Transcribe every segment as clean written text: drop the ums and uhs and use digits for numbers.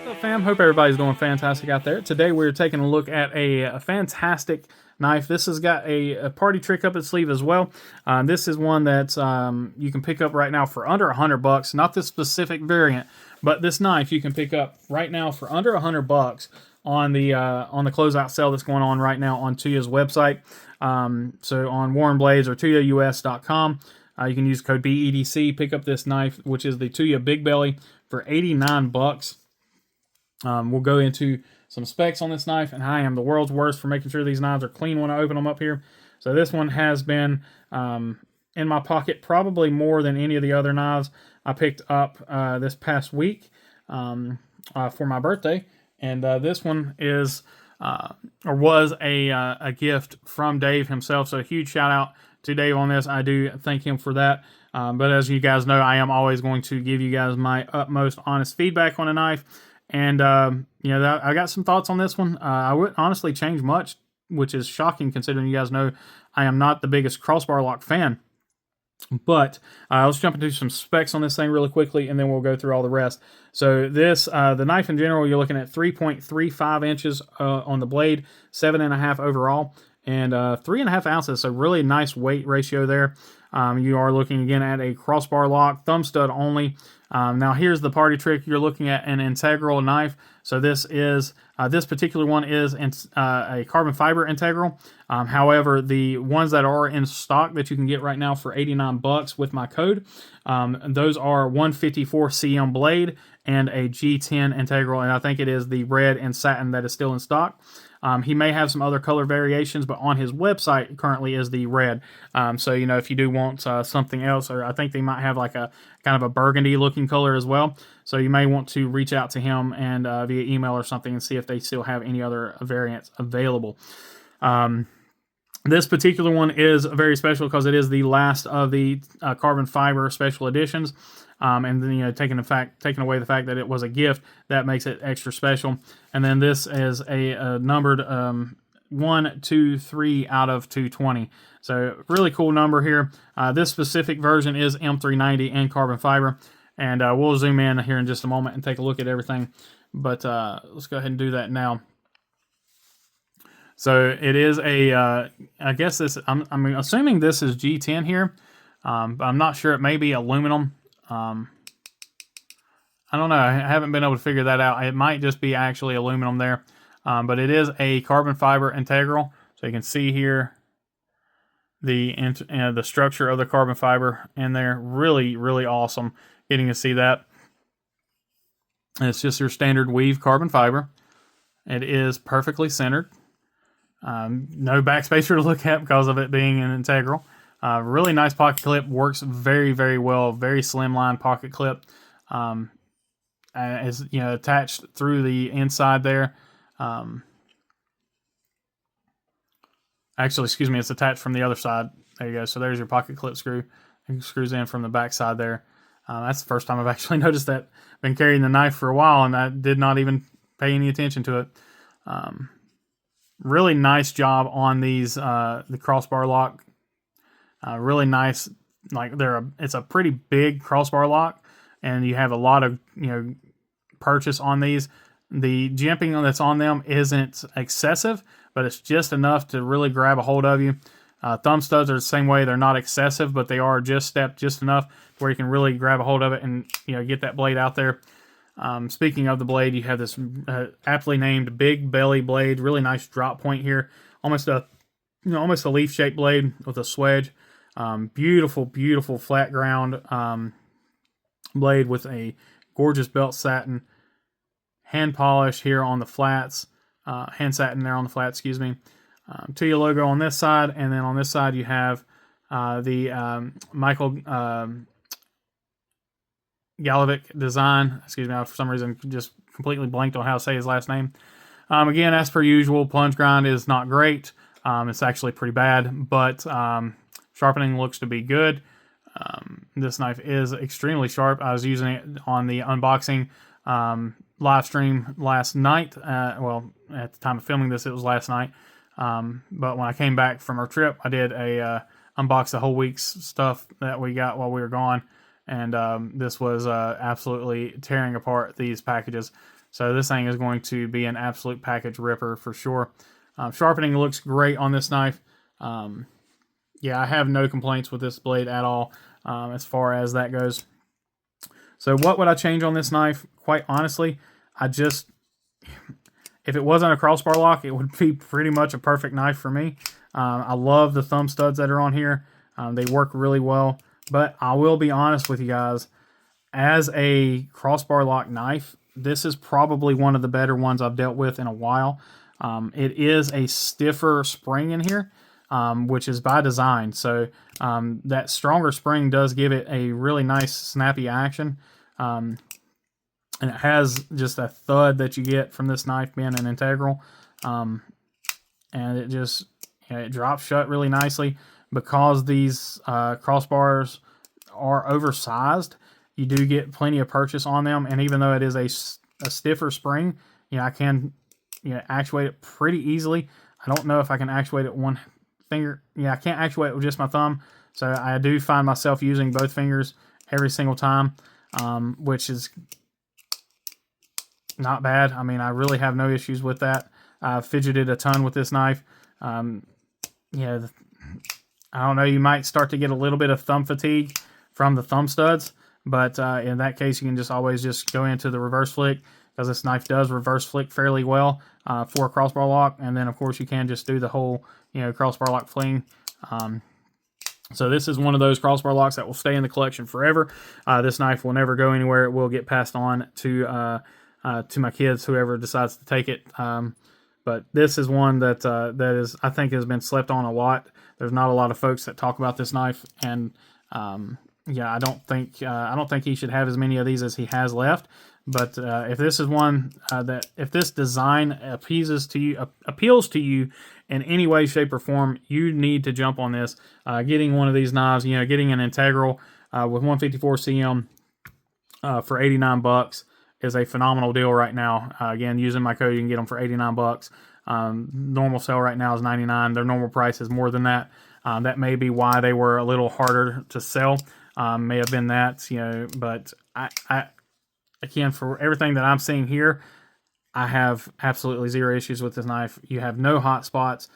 What's up, fam? Hope everybody's doing fantastic out there. Today we're taking a look at a fantastic knife. This has got a party trick up its sleeve as well. This is one that you can pick up right now for under $100. Not this specific variant, but this knife you can pick up right now for under $100 on the closeout sale that's going on right now on Tuya's website. So on Warren Blades or tuyaknife.com. You can use code BE.EDC, pick up this knife, which is the Tuya Big Belly, for $89. We'll go into some specs on this knife, and I am the world's worst for making sure these knives are clean when I open them up here. So this one has been in my pocket probably more than any of the other knives I picked up this past week for my birthday. And this one is or was a gift from Dave himself. So a huge shout out to Dave on this. I do thank him for that. But as you guys know, I am always going to give you guys my utmost honest feedback on a knife. And, you know, I got some thoughts on this one. I wouldn't honestly change much, which is shocking considering you guys know I am not the biggest crossbar lock fan. But let's jump into some specs on this thing really quickly, and then we'll go through all the rest. So this, the knife in general, you're looking at 3.35 inches on the blade, 7.5 overall, and 3.5 ounces. So really nice weight ratio there. You are looking again at a crossbar lock, thumb stud only. Now here's the party trick. You're looking at an integral knife. So this is this particular one is a carbon fiber integral. However, the ones that are in stock that you can get right now for $89 with my code, those are 154 cm blade and a G10 integral, and I think it is the red and satin that is still in stock. He may have some other color variations, but on his website currently is the red. So, you know, if you do want something else, or I think they might have like a kind of a burgundy looking color as well. So you may want to reach out to him and via email or something and see if they still have any other variants available. This particular one is very special because it is the last of the carbon fiber special editions. And then, you know, taking away the fact that it was a gift, that makes it extra special. And then this is a numbered 1, 2, 3 out of 220. So really cool number here. This specific version is M390 and carbon fiber. And we'll zoom in here in just a moment and take a look at everything. But let's go ahead and do that now. So it is a, I guess this, I'm assuming this is G10 here. But I'm not sure. It may be aluminum. I don't know. I haven't been able to figure that out. It might just be actually aluminum there. But it is a carbon fiber integral. So you can see here the structure of the carbon fiber in there. Really, really awesome getting to see that. And it's just your standard weave carbon fiber. It is perfectly centered. No backspacer to look at because of it being an integral. Really nice pocket clip, works very, very well. Very slimline pocket clip. Is, you know, attached through the inside there. Actually, excuse me, it's attached from the other side. There you go. So there's your pocket clip screw. It screws in from the back side there. That's the first time I've actually noticed that. Been carrying the knife for a while, and I did not even pay any attention to it. Really nice job on these the crossbar lock. Really nice, like it's a pretty big crossbar lock, and you have a lot of, you know, purchase on these. The jimping that's on them isn't excessive, but it's just enough to really grab a hold of you. Thumb studs are the same way. They're not excessive, but they are just enough where you can really grab a hold of it and, you know, get that blade out there. Speaking of the blade, you have this aptly named Big Belly blade. Really nice drop point here. Almost a leaf-shaped blade with a swedge. Beautiful, beautiful flat ground blade with a gorgeous belt satin. Hand polish here on the flats. Hand satin there on the flat, excuse me. Tuya logo on this side, and then on this side you have the Michael Galovic design. Excuse me, I for some reason just completely blanked on how to say his last name. Again, as per usual, plunge grind is not great. It's actually pretty bad, but sharpening looks to be good. This knife is extremely sharp. I was using it on the unboxing live stream last night. Well, at the time of filming this, it was last night. But when I came back from our trip, I did unbox the whole week's stuff that we got while we were gone. And this was absolutely tearing apart these packages. So this thing is going to be an absolute package ripper for sure. Sharpening looks great on this knife. Yeah, I have no complaints with this blade at all as far as that goes. So what would I change on this knife? Quite honestly, if it wasn't a crossbar lock, it would be pretty much a perfect knife for me. I love the thumb studs that are on here. They work really well. But I will be honest with you guys, as a crossbar lock knife, this is probably one of the better ones I've dealt with in a while. It is a stiffer spring in here, which is by design. So that stronger spring does give it a really nice snappy action. And it has just a thud that you get from this knife being an integral. And it just, it drops shut really nicely. Because these crossbars are oversized, you do get plenty of purchase on them. And even though it is a stiffer spring, I can actuate it pretty easily. I don't know if I can actuate it one finger. Yeah, I can't actuate it with just my thumb. So I do find myself using both fingers every single time, which is not bad. I mean, I really have no issues with that. I've fidgeted a ton with this knife. Yeah, I don't know, you might start to get a little bit of thumb fatigue from the thumb studs, but in that case, you can just always just go into the reverse flick, because this knife does reverse flick fairly well for a crossbar lock. And then, of course, you can just do the whole, crossbar lock fling. So this is one of those crossbar locks that will stay in the collection forever. This knife will never go anywhere. It will get passed on to my kids, whoever decides to take it. But this is one that I think has been slept on a lot. There's not a lot of folks that talk about this knife, and yeah, I don't think he should have as many of these as he has left. But if this is one if this design appeals to you in any way, shape, or form, you need to jump on this. Getting one of these knives, getting an integral with 154 cm for $89 is a phenomenal deal right now. Again, using my code, you can get them for $89. Normal sale right now is $99. Their normal price is more than that. That may be why they were a little harder to sell. May have been that, but I again, for everything that I'm seeing here, I have absolutely zero issues with this knife. You have no hot spots.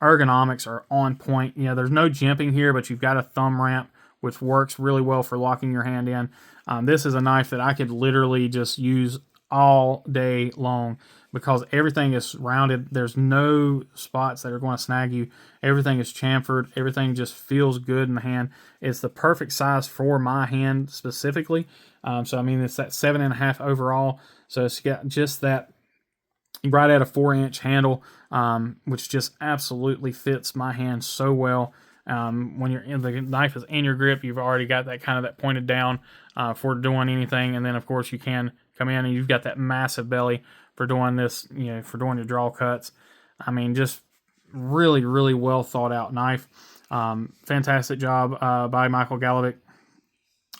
Ergonomics are on point. There's no jimping here, but you've got a thumb ramp, which works really well for locking your hand in. This is a knife that I could literally just use all day long, because everything is rounded. There's no spots that are going to snag you. Everything is chamfered. Everything just feels good in the hand. It's the perfect size for my hand specifically. So, I mean, it's that 7.5 overall. So it's got just that right at a 4-inch handle, which just absolutely fits my hand so well. When you're in the knife is in your grip, you've already got that kind of that pointed down for doing anything. And then, of course, you can come in and you've got that massive belly for doing this, for doing your draw cuts. I mean, just really, really well thought out knife. Fantastic job by Michael Galovic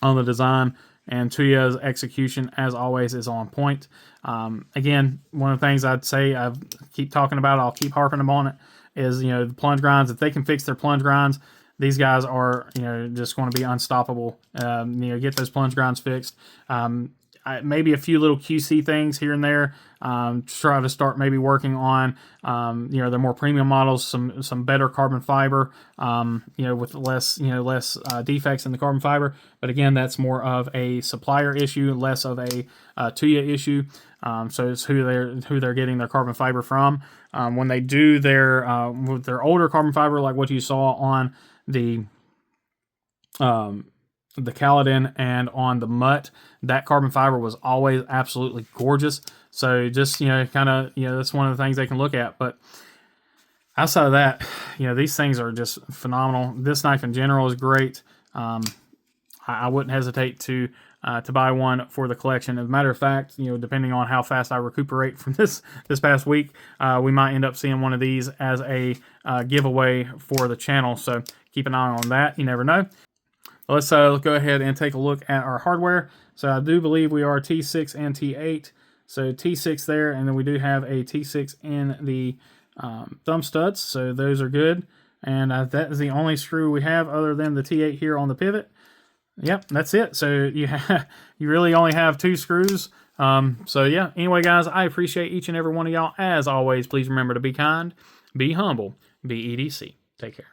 on the design, and Tuya's execution, as always, is on point. Again, one of the things I'd say, I keep talking about, I'll keep harping on it, is, the plunge grinds. If they can fix their plunge grinds, these guys are, just going to be unstoppable. Get those plunge grinds fixed. Maybe a few little QC things here and there. Try to start maybe working on, the more premium models, some better carbon fiber, with less defects in the carbon fiber. But again, that's more of a supplier issue, less of a Tuya issue. So it's who they're getting their carbon fiber from. When they do with their older carbon fiber, like what you saw on the Kaladin and on the Mutt, that carbon fiber was always absolutely gorgeous. So just, kind of, that's one of the things they can look at. But outside of that, these things are just phenomenal. This knife in general is great. I wouldn't hesitate to buy one for the collection. As a matter of fact, depending on how fast I recuperate from this past week, we might end up seeing one of these as a giveaway for the channel. So keep an eye on that. You never know. Let's go ahead and take a look at our hardware. So I do believe we are T6 and T8. So T6 there, and then we do have a T6 in the thumb studs. So those are good. And that is the only screw we have other than the T8 here on the pivot. Yep, that's it. So you you really only have 2 screws. So yeah, anyway, guys, I appreciate each and every one of y'all. As always, please remember to be kind, be humble, be EDC. Take care.